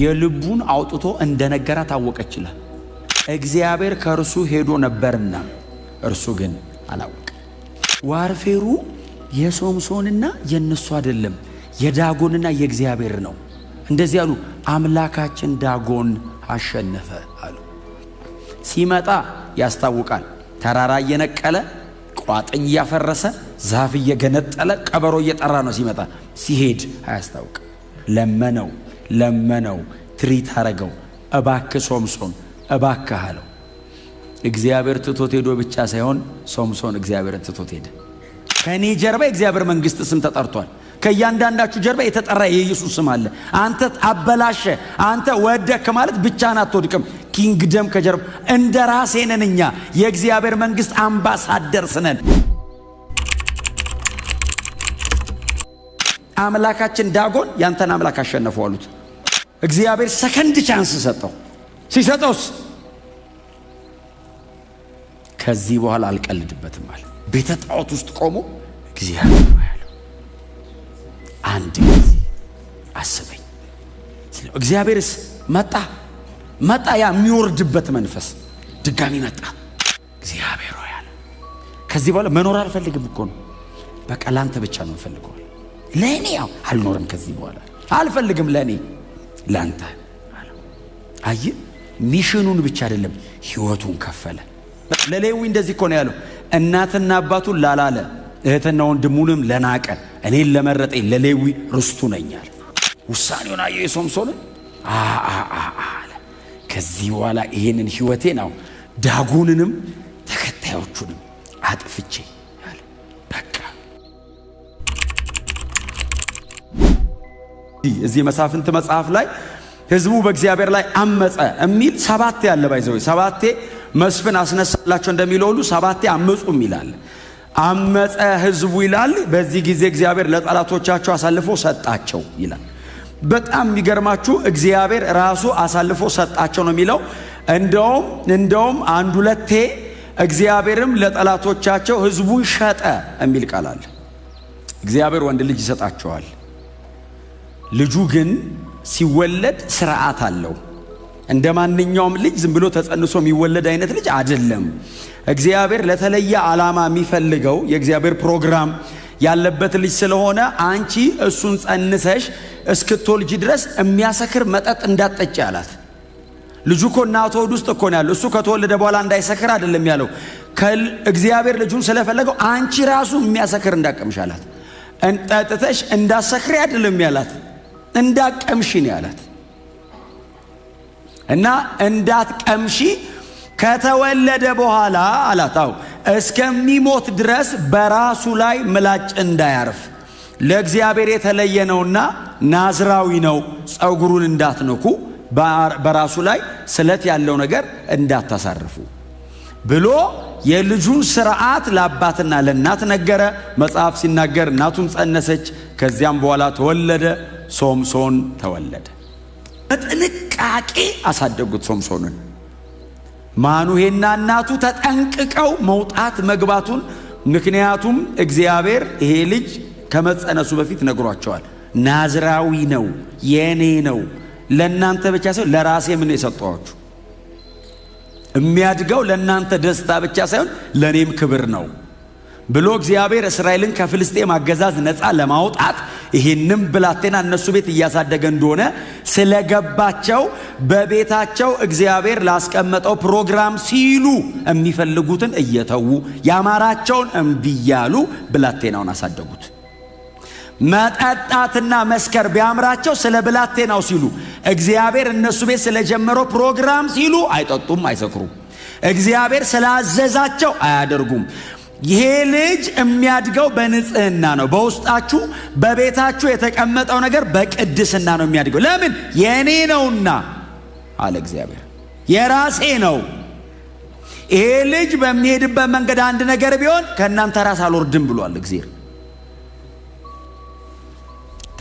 የልቡን አውጥቶ እንደነገራ ታወቀችላ። እግዚአብሔር ከእርሱ ሄዶ ነበርና እርሱ ግን አላወቀ። ዋርፌሩ የሶምሶንና የነሱ አይደለም፣ የዳጎንና የእግዚአብሔር ነው። እንደዚህ አሉ፣ አምላካችን ዳጎን አሸነፈ አሉ። ሲመጣ ያስታውቃል። ተራራ እየነቀለ ቋጥኝ እያፈረሰ ዛፍ እየገነጠለ ቀበሮ እየጠራ ነው ሲመጣ። ሲሄድ አያስታውቅ። ለመነው ትሪት አረገው። እባክህ ሶምሶን እባክህ አለው። እግዚአብሔር ትቶት ሄዶ ብቻ ሳይሆን ሶምሶን እግዚአብሔርን ትቶት ሄደ። ከኔ ጀርባ የእግዚአብሔር መንግስት ስም ተጠርቷል። ከእያንዳንዳችሁ ጀርባ የተጠራ የኢየሱስ ስም አለ። አንተ አበላሸ፣ አንተ ወደክ ማለት ብቻህን አትወድቅም። ኪንግደም ከጀርባ እንደ ራሴ ነን። እኛ የእግዚአብሔር መንግስት አምባሳደርስ ነን። አምላካችን ዳጎን ያንተን አምላክ አሸነፈው አሉት። እግዚአብሔር ሰከንድ ቻንስ ሰጠው። ሲሰጠውስ ከዚህ በኋላ አልቀልድበትም አለ። ቤተ ጣዖት ውስጥ ቆሞ እግዚአብሔር ያለው አንድ ጊዜ አስበኝ። እግዚአብሔርስ መጣ ያ የሚወርድበት መንፈስ ድጋሚ መጣ። እግዚአብሔር ያለ ከዚህ በኋላ መኖር አልፈልግም እኮ ነው። በቃ ላንተ ብቻ ነው ፈልገው። ለኔ ያው አልኖርም ከዚህ በኋላ አልፈልግም፣ ለኔ ላንተ አለ። አይ ሚሽኑን ብቻ አይደለም ህይወቱን ከፈለ። ለሌዊ እንደዚህ እኮ ነው ያለው፣ እናትና አባቱን ላላለ እህትና ወንድሙንም ለናቀ እኔን ለመረጠኝ ለሌዊ ርስቱ ነኛል። ውሳኔውን አየው የሶምሶን አለ። ከዚህ በኋላ ይሄንን ህይወቴ ነው ዳጎንንም ተከታዮቹንም አጥፍቼ አለ። በቃ እዚህ መሳፍንት መጽሐፍ ላይ ህዝቡ በእግዚአብሔር ላይ አመፀ የሚል 7 ያለ ባይዘው 7 መስፍን አስነሳላቸው እንደሚለው ሁሉ 7 አመፁም ይላል። አመፀ ህዝቡ ይላል። በዚህ ጊዜ እግዚአብሔር ለጠላቶቻቸው አሳልፎ ሰጣቸው ይላል። በጣም የሚገርማችሁ እግዚአብሔር ራሱ አሳልፎ ሰጣቸው ነው የሚለው። እንደውም 1-2 እግዚአብሔርም ለጠላቶቻቸው ህዝቡን ሸጠ የሚል ቃል አለ። እግዚአብሔር ወንድ ልጅ ይሰጣቸዋል። ልጁ ግን ሲወለድ ስርዓት አለው። እንደ ማንኛውም ልጅ ዝም ብሎ ተጸንሶ የሚወለድ አይነት ልጅ አይደለም። እግዚአብሔር ለተለየ ዓላማ የሚፈልገው የእግዚአብሔር ፕሮግራም ያለበት ልጅ ስለሆነ አንቺ እሱን ጸንሰሽ እስክትወልጂ ድረስ የሚያሰክር መጠጥ እንዳትጠጪ አላት። ልጁ እኮ እናቱ ሆድ ውስጥ እኮ ነው ያለው። እሱ ከተወለደ በኋላ እንዳይሰክር አይደለም ያለው። እግዚአብሔር ልጁን ስለፈለገው አንቺ ራሱ የሚያሰክር እንዳቀምሽ አላት። እንጠጥተሽ እንዳሰክሪ አይደለም ያላት፣ እንዳቀምሽ ነው ያላት። እና እንዳትቀምሺ ከተወለደ በኋላ አላታው እስከሚሞት ድረስ በራሱ ላይ ምላጭ እንዳያርፍ ለእግዚአብሔር የተለየ ነውና ናዝራዊ ነው። ጸጉሩን እንዳትነኩ፣ በራሱ ላይ ስለት ያለው ነገር እንዳታሳርፉ ብሎ የልጁን ስርዓት ለአባትና ለእናት ነገረ። መጽሐፍ ሲናገር እናቱን ጸነሰች፣ ከዚያም በኋላ ተወለደ። ሶምሶን ተወለደ። በጥንቃቄ አሳደጉት ሶምሶንን። ማኑሄና እናቱ ተጠንቅቀው መውጣት መግባቱን። ምክንያቱም እግዚአብሔር ይሄ ልጅ ከመጸነሱ በፊት ነግሯቸዋል። ናዝራዊ ነው፣ የኔ ነው፣ ለእናንተ ብቻ ሳይሆን ለራሴ ምን የሰጠኋችሁ፣ የሚያድገው ለእናንተ ደስታ ብቻ ሳይሆን ለእኔም ክብር ነው ብሎ እግዚአብሔር እስራኤልን ከፍልስጤም አገዛዝ ነፃ ለማውጣት ይህንም ብላቴና እነሱ ቤት እያሳደገ እንደሆነ ስለገባቸው በቤታቸው እግዚአብሔር ላስቀመጠው ፕሮግራም ሲሉ የሚፈልጉትን እየተዉ ያማራቸውን እምቢ እያሉ ብላቴናውን አሳደጉት። መጠጣትና መስከር ቢያምራቸው ስለ ብላቴናው ሲሉ፣ እግዚአብሔር እነሱ ቤት ስለጀመረው ፕሮግራም ሲሉ አይጠጡም፣ አይሰክሩም። እግዚአብሔር ስላዘዛቸው አያደርጉም። ይሄ ልጅ የሚያድገው በንጽህና ነው። በውስጣችሁ በቤታችሁ የተቀመጠው ነገር በቅድስና ነው የሚያድገው። ለምን? የኔ ነውና አለ እግዚአብሔር። የራሴ ነው። ይሄ ልጅ በሚሄድበት መንገድ አንድ ነገር ቢሆን ከእናንተ ራስ አልወርድም ብሏል እግዚአብሔር።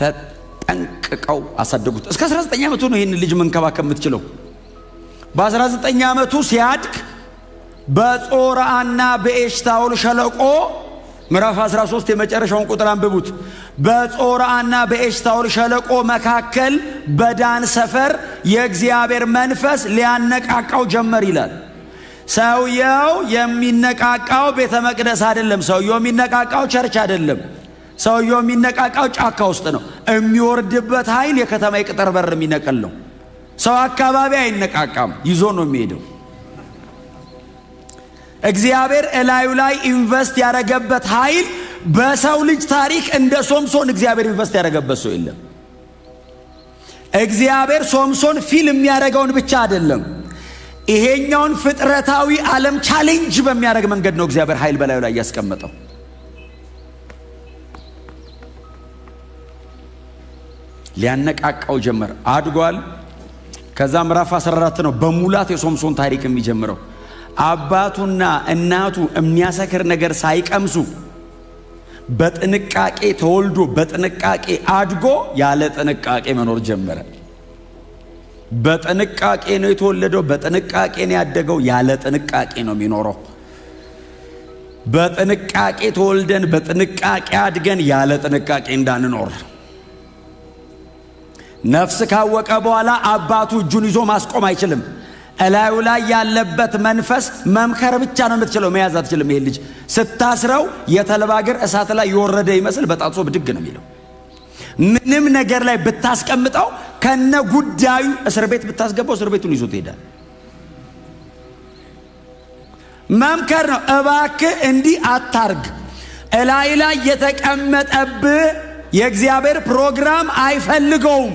ተጠንቅቀው አሳደጉት። እስከ 19 ዓመቱ ነው ይህን ልጅ መንከባከብ የምትችለው። በ19 ዓመቱ ሲያድግ በጾርዓና በኤሽታኦል ሸለቆ ምዕራፍ 13 የመጨረሻውን ቁጥር አንብቡት። በጾርዓና በኤሽታኦል ሸለቆ መካከል በዳን ሰፈር የእግዚአብሔር መንፈስ ሊያነቃቃው ጀመር ይላል። ሰውየው የሚነቃቃው ቤተ መቅደስ አይደለም። ሰውየው የሚነቃቃው ቸርች አይደለም። ሰውየው የሚነቃቃው ጫካ ውስጥ ነው። የሚወርድበት ኃይል የከተማ የቅጥር በር የሚነቀል ነው። ሰው አካባቢ አይነቃቃም፣ ይዞ ነው የሚሄደው። እግዚአብሔር እላዩ ላይ ኢንቨስት ያደረገበት ኃይል በሰው ልጅ ታሪክ እንደ ሶምሶን እግዚአብሔር ኢንቨስት ያደረገበት ሰው የለም። እግዚአብሔር ሶምሶን ፊልም የሚያደርገውን ብቻ አይደለም፣ ይሄኛውን ፍጥረታዊ ዓለም ቻሌንጅ በሚያደርግ መንገድ ነው እግዚአብሔር ኃይል በላዩ ላይ ያስቀመጠው። ሊያነቃቃው ጀመር። አድጓል። ከዛ ምዕራፍ 14 ነው በሙላት የሶምሶን ታሪክ የሚጀምረው። አባቱና እናቱ የሚያሰክር ነገር ሳይቀምሱ በጥንቃቄ ተወልዶ በጥንቃቄ አድጎ ያለ ጥንቃቄ መኖር ጀመረ። በጥንቃቄ ነው የተወለደው፣ በጥንቃቄ ነው ያደገው፣ ያለ ጥንቃቄ ነው የሚኖረው። በጥንቃቄ ተወልደን በጥንቃቄ አድገን ያለ ጥንቃቄ እንዳንኖር። ነፍስ ካወቀ በኋላ አባቱ እጁን ይዞ ማስቆም አይችልም። እላዩ ላይ ያለበት መንፈስ መምከር ብቻ ነው የምትችለው፣ መያዝ አትችልም። ይሄ ልጅ ስታስረው የተልባ እግር እሳት ላይ የወረደ ይመስል በጣጥሶ ብድግ ነው የሚለው። ምንም ነገር ላይ ብታስቀምጠው ከነ ጉዳዩ እስር ቤት ብታስገባው እስር ቤቱን ይዞት ይሄዳል። መምከር ነው። እባክህ እንዲህ አታርግ፣ እላይ ላይ የተቀመጠብህ የእግዚአብሔር ፕሮግራም አይፈልገውም፣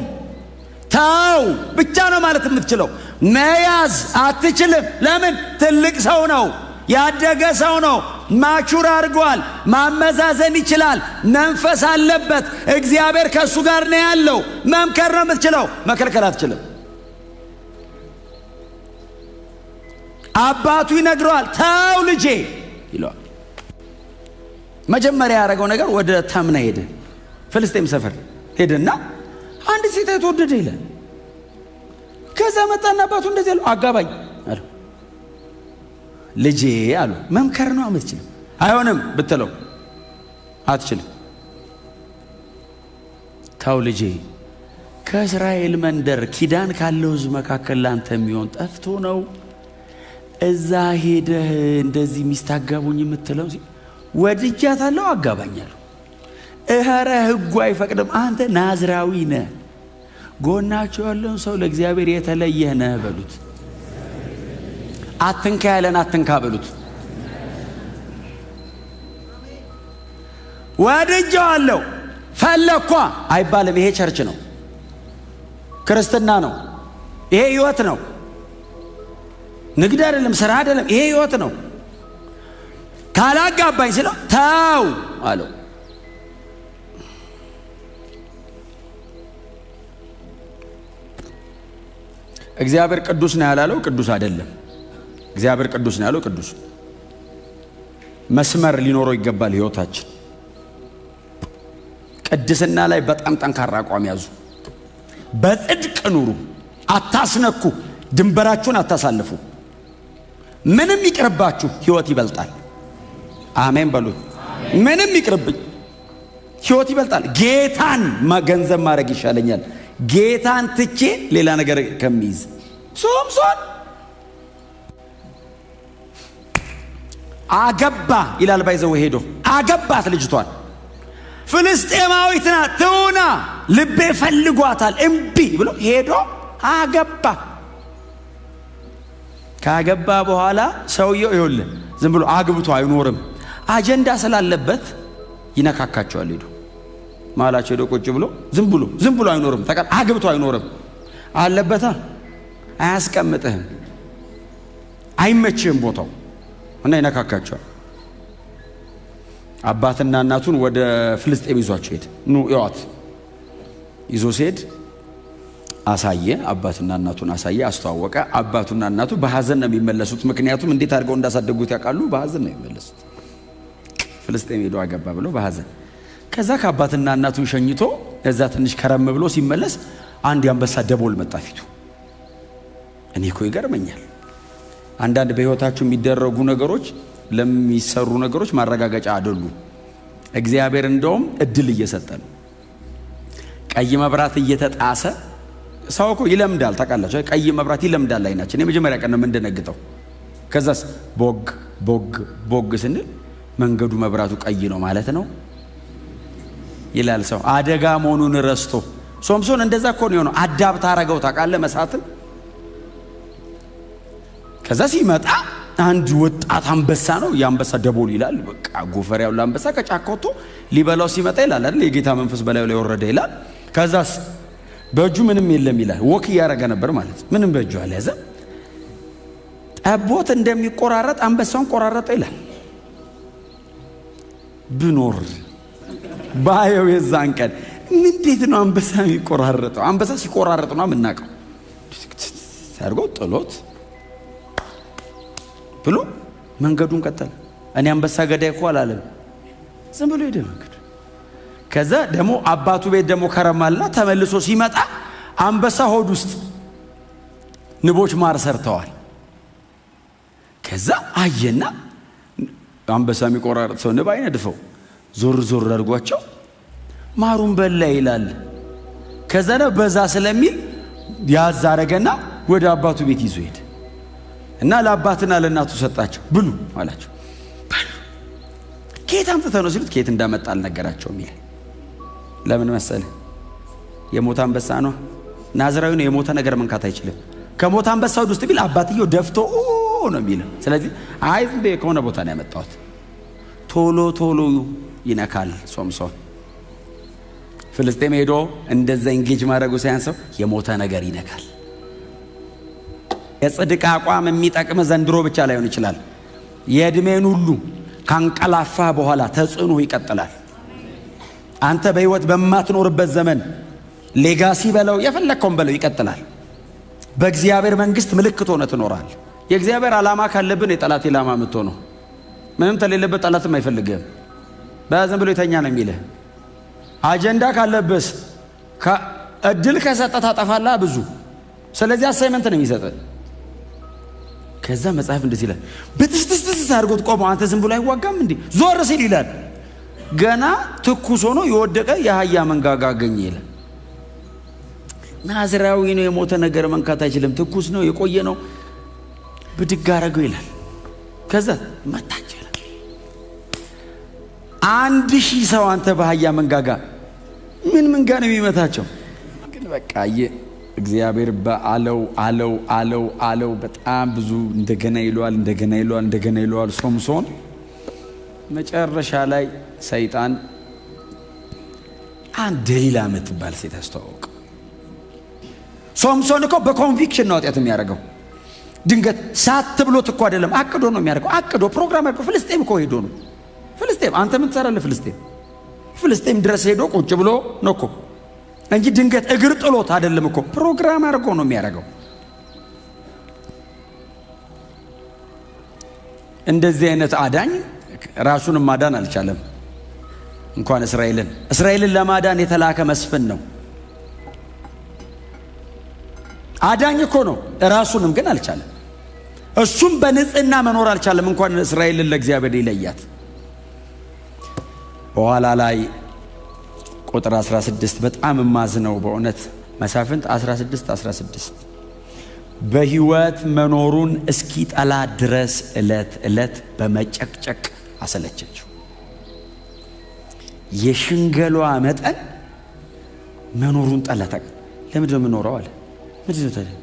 ተው ብቻ ነው ማለት የምትችለው። መያዝ አትችልም። ለምን? ትልቅ ሰው ነው፣ ያደገ ሰው ነው፣ ማቹር አድርጓል፣ ማመዛዘን ይችላል፣ መንፈስ አለበት፣ እግዚአብሔር ከእሱ ጋር ነው ያለው። መምከር ነው የምትችለው፣ መከልከል አትችልም። አባቱ ይነግረዋል፣ ተው ልጄ ይለዋል። መጀመሪያ ያደረገው ነገር ወደ ተምና ሄደ፣ ፍልስጤም ሰፈር ሄደና አንድ ሴት የተወደደ ይላል። ከዛ መጣና አባቱ እንደዚህ አለው፣ አጋባኝ አለው። ልጄ አሉ። መምከር ነው የምትችለው። አይሆንም ብትለው አትችልም። ተው ልጄ፣ ከእስራኤል መንደር ኪዳን ካለው ሕዝብ መካከል ላንተ የሚሆን ጠፍቶ ነው እዛ ሄደህ እንደዚህ ሚስት አጋቡኝ የምትለው? ወድጃታለሁ፣ አጋባኛለሁ። እኸረ ሕጉ አይፈቅድም። አንተ ናዝራዊ ነህ፣ ጎናቸው ያለውን ሰው ለእግዚአብሔር የተለየህ ነህ በሉት። አትንካ ያለን አትንካ በሉት። ወድጄዋለሁ ፈለኳ አይባልም። ይሄ ቸርች ነው፣ ክርስትና ነው፣ ይሄ ህይወት ነው። ንግድ አይደለም፣ ስራ አይደለም፣ ይሄ ህይወት ነው። ካላጋባኝ ስለው ተው አለው። እግዚአብሔር ቅዱስ ነው ያላለው ቅዱስ አይደለም። እግዚአብሔር ቅዱስ ነው ያለው ቅዱስ። መስመር ሊኖረው ይገባል ህይወታችን። ቅድስና ላይ በጣም ጠንካራ አቋም ያዙ። በጽድቅ ኑሩ፣ አታስነኩ፣ ድንበራችሁን አታሳልፉ። ምንም ይቅርባችሁ፣ ህይወት ይበልጣል። አሜን በሉት። ምንም ይቅርብኝ፣ ህይወት ይበልጣል። ጌታን ገንዘብ ማድረግ ይሻለኛል ጌታን ትቼ ሌላ ነገር ከሚይዝ። ሶምሶን አገባ ይላል። ባይዘው ሄዶ አገባት ልጅቷን። ፍልስጤማዊት ናት፣ ትሁና፣ ልቤ ፈልጓታል፣ እምቢ ብሎ ሄዶ አገባ። ካገባ በኋላ ሰውየው ይኸውልህ ዝም ብሎ አግብቶ አይኖርም። አጀንዳ ስላለበት ይነካካቸዋል። ሄዶ ማላቸው ሄዶ ቁጭ ብሎ ዝም ብሎ አይኖርም። አግብቶ አይኖርም። አለበታ አያስቀምጥህም፣ አይመችህም ቦታው እና ይነካካቸዋል። አባትና እናቱን ወደ ፍልስጤም ይዟቸው ሄደ። ኑ ይዋት ይዞ ሲሄድ አሳየ። አባትና እናቱን አሳየ፣ አስተዋወቀ። አባቱና እናቱ በሐዘን ነው የሚመለሱት። ምክንያቱም እንዴት አድርገው እንዳሳደጉት ያውቃሉ። በሐዘን ነው የሚመለሱት። ፍልስጤም ሄዶ አገባ ብለው በሐዘን። ከዛ ከአባትና እናቱን ሸኝቶ እዛ ትንሽ ከረም ብሎ ሲመለስ አንድ የአንበሳ ደቦል መጣ ፊቱ። እኔ እኮ ይገርመኛል። አንዳንድ በህይወታችሁ የሚደረጉ ነገሮች ለሚሰሩ ነገሮች ማረጋገጫ አይደሉ። እግዚአብሔር እንደውም እድል እየሰጠ ነው። ቀይ መብራት እየተጣሰ ሰው እኮ ይለምዳል። ታውቃላችሁ፣ ቀይ መብራት ይለምዳል። አይናችን የመጀመሪያ ቀን ነው የምንደነግጠው። ከዛስ ቦግ ቦግ ቦግ ስንል መንገዱ መብራቱ ቀይ ነው ማለት ነው ይላል ሰው። አደጋ መሆኑን ረስቶ ሶምሶን እንደዛ እኮ ነው የሆነው። አዳብት አረገው ታውቃለህ፣ መሳትን። ከዛ ሲመጣ አንድ ወጣት አንበሳ ነው። የአንበሳ ደቦል ይላል። በቃ ጎፈሪያው ለአንበሳ ከጫካ ወጥቶ ሊበላው ሲመጣ ይላል አይደል፣ የጌታ መንፈስ በላዩ ላይ ወረደ ይላል። ከዛስ በእጁ ምንም የለም ይላል። ወክ እያደረገ ነበር ማለት ምንም በእጁ አልያዘ። ጠቦት እንደሚቆራረጥ አንበሳውን ቆራረጠ ይላል። ብኖር ባየው የዛን ቀን እንዴት ነው አንበሳ የሚቆራረጠው? አንበሳ ሲቆራረጥ ነው የምናውቀው። አድርጎ ጥሎት ብሎ መንገዱን ቀጠለ። እኔ አንበሳ ገዳይ እኮ አላለም፣ ዝም ብሎ ሄደ መንገዱ። ከዛ ደግሞ አባቱ ቤት ደግሞ ከረማልና ተመልሶ ሲመጣ አንበሳ ሆድ ውስጥ ንቦች ማር ሰርተዋል። ከዛ አየና አንበሳ የሚቆራረጥ ሰው ንብ አይነድፈው፣ ዞር ዞር አድርጓቸው ማሩን በላ ይላል። ከዛ ነው በዛ ስለሚል ያዝ አረገና ወደ አባቱ ቤት ይዞ ሄደ እና ለአባትና ለእናቱ ሰጣቸው። ብሉ አላቸው። በሉ። ከየት አምጥተህ ነው ሲሉት ከየት እንዳመጣ አልነገራቸውም ይላል። ለምን መሰለ? የሞተ አንበሳ ነው። ናዝራዊ ነው። የሞተ ነገር መንካት አይችልም። ከሞተ አንበሳ ውስጥ ቢል አባትየው ደፍቶ ነው የሚለው። ስለዚህ አይ ዝም ብዬ ከሆነ ቦታ ነው ያመጣሁት። ቶሎ ቶሎ ይነካል ሶምሶን። ፍልስጤም ሄዶ እንደዛ ኢንጌጅ ማድረጉ ሳያንሰው የሞተ ነገር ይነካል። የጽድቅ አቋም የሚጠቅም ዘንድሮ ብቻ ላይሆን ይችላል። የእድሜን ሁሉ ካንቀላፋ በኋላ ተጽዕኖ ይቀጥላል። አንተ በህይወት በማትኖርበት ዘመን ሌጋሲ በለው የፈለከውን በለው ይቀጥላል። በእግዚአብሔር መንግስት ምልክት ሆነ ትኖራል። የእግዚአብሔር ዓላማ ካለብን የጠላት ዓላማ የምትሆነው ምንም ተሌለበት ጠላትም አይፈልግም። በዝም ብሎ የተኛ ነው የሚልህ። አጀንዳ ካለበስ እድል ከሰጠ ታጠፋላ ብዙ። ስለዚህ አሳይመንት ነው የሚሰጥ። ከዛ መጽሐፍ እንደዚህ ይላል፣ በትስትስትስ አድርጎት ቆመው አንተ ዝም ብሎ አይዋጋም እንዴ? ዞር ሲል ይላል ገና ትኩስ ሆኖ የወደቀ የአህያ መንጋጋ አገኘ ይላል። ናዝራዊ ነው፣ የሞተ ነገር መንካት አይችልም። ትኩስ ነው፣ የቆየ ነው። ብድግ አረገው ይላል። ከዛ መታቸው ይላል። 1000 ሰው አንተ በአህያ መንጋጋ ምን መንጋ ነው የሚመታቸው? ግን በቃ እግዚአብሔር በአለው አለው አለው አለው በጣም ብዙ እንደገና ይለዋል፣ እንደገና ይለዋል፣ እንደገና ይለዋል። ሶምሶን መጨረሻ ላይ ሰይጣን አንድ ደሊላ የምትባል ሴት አስተዋወቀ። ሶምሶን እኮ በኮንቪክሽን ነው ኃጢአት የሚያደርገው። ድንገት ሳት ብሎት እኮ አይደለም፣ አቅዶ ነው የሚያደርገው። አቅዶ ፕሮግራም አድርጎ ፍልስጤም እኮ ሄዶ ነው። ፍልስጤም አንተ ምን ትሰራለህ? ፍልስጤም ድረስ ሄዶ ቁጭ ብሎ ነው እኮ እንጂ ድንገት እግር ጥሎት አይደለም እኮ። ፕሮግራም አድርጎ ነው የሚያደርገው። እንደዚህ አይነት አዳኝ ራሱንም ማዳን አልቻለም፣ እንኳን እስራኤልን ለማዳን የተላከ መስፍን ነው። አዳኝ እኮ ነው፣ ራሱንም ግን አልቻለም። እሱም በንጽህና መኖር አልቻለም፣ እንኳን እስራኤልን ለእግዚአብሔር ይለያት። በኋላ ላይ ቁጥር 16 በጣም ማዝነው በእውነት መሳፍንት 16 በህይወት መኖሩን እስኪጠላ ድረስ ዕለት ዕለት በመጨቅጨቅ አሰለቸችው። የሽንገሏ መጠን መኖሩን ጠላታ። ለምንድን ነው የምኖረው አለ። ምንድን ነው ታዲያ?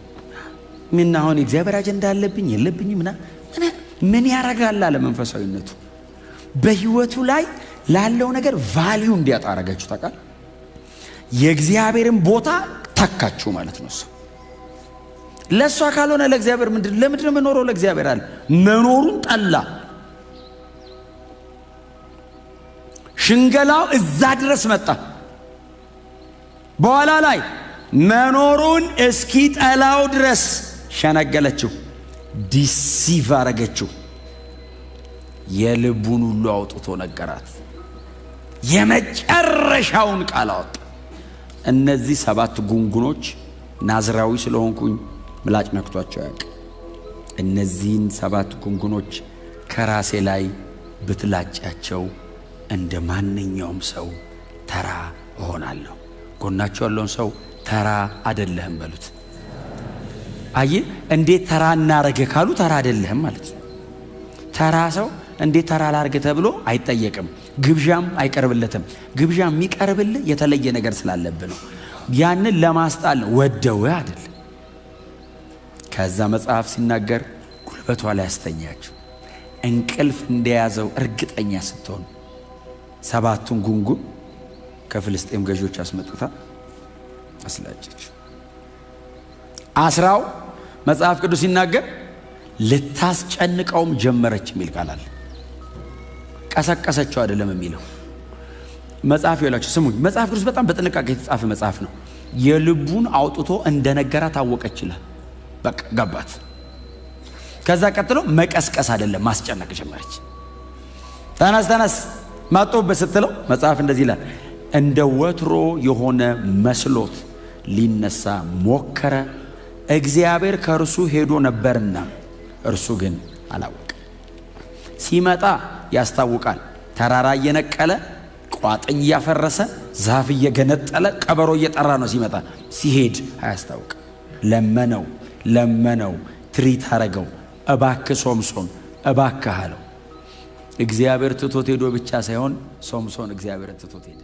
ምን አሁን የእግዚአብሔር አጀንዳ አለብኝ የለብኝም? ምን ያረጋል አለ። መንፈሳዊነቱ በህይወቱ ላይ ላለው ነገር ቫልዩ እንዲያጣ አረጋችሁ። ታውቃል? የእግዚአብሔርን ቦታ ተካችሁ ማለት ነው። እሱ ለእሷ ካልሆነ ለእግዚአብሔር ለምንድን ነው የምኖረው? ለእግዚአብሔር አለ። መኖሩን ጠላ። ሽንገላው እዛ ድረስ መጣ። በኋላ ላይ መኖሩን እስኪ ጠላው ድረስ ሸነገለችው፣ ዲሲቭ አረገችው። የልቡን ሁሉ አውጥቶ ነገራት። የመጨረሻውን ቃል አወጣ። እነዚህ 7 ጉንጉኖች ናዝራዊ ስለሆንኩኝ ምላጭ ነክቷቸው ያውቅ። እነዚህን 7 ጉንጉኖች ከራሴ ላይ ብትላጫቸው እንደ ማንኛውም ሰው ተራ እሆናለሁ። ጎናቸው ያለውን ሰው ተራ አይደለህም በሉት። አየህ እንዴት ተራ እናረገ ካሉ ተራ አይደለህም ማለት ነው። ተራ ሰው እንዴት ተራ ላርገ ተብሎ አይጠየቅም። ግብዣም አይቀርብለትም። ግብዣ የሚቀርብልህ የተለየ ነገር ስላለብህ ነው። ያንን ለማስጣል ነው፣ ወደው አይደል። ከዛ መጽሐፍ ሲናገር ጉልበቷ ላይ ያስተኛችሁ እንቅልፍ እንደያዘው እርግጠኛ ስትሆን ሰባቱን ጉንጉን ከፍልስጤም ገዦች አስመጥታ አስላጨች። አስራው መጽሐፍ ቅዱስ ሲናገር ልታስጨንቀውም ጀመረች የሚል ቃል አለ። ቀሰቀሰችው አይደለም የሚለው መጽሐፍ ይላችሁ ስሙኝ። መጽሐፍ ቅዱስ በጣም በጥንቃቄ የተጻፈ መጽሐፍ ነው። የልቡን አውጥቶ እንደነገራ ታወቀች ይላል። በቃ ገባት። ከዛ ቀጥሎ መቀስቀስ አይደለም ማስጨነቅ ጀመረች። ተነስ ተነስ ማጦበት ስትለው መጽሐፍ እንደዚህ ይላል፣ እንደ ወትሮ የሆነ መስሎት ሊነሳ ሞከረ፣ እግዚአብሔር ከእርሱ ሄዶ ነበርና እርሱ ግን አላወቀ። ሲመጣ ያስታውቃል። ተራራ እየነቀለ ቋጥኝ እያፈረሰ ዛፍ እየገነጠለ ቀበሮ እየጠራ ነው ሲመጣ። ሲሄድ አያስታውቅ። ለመነው ትሪት አረገው። እባክህ ሶምሶን እባክህ አለው። እግዚአብሔር ትቶት ሄዶ ብቻ ሳይሆን ሶምሶን እግዚአብሔርን ትቶት ሄደ።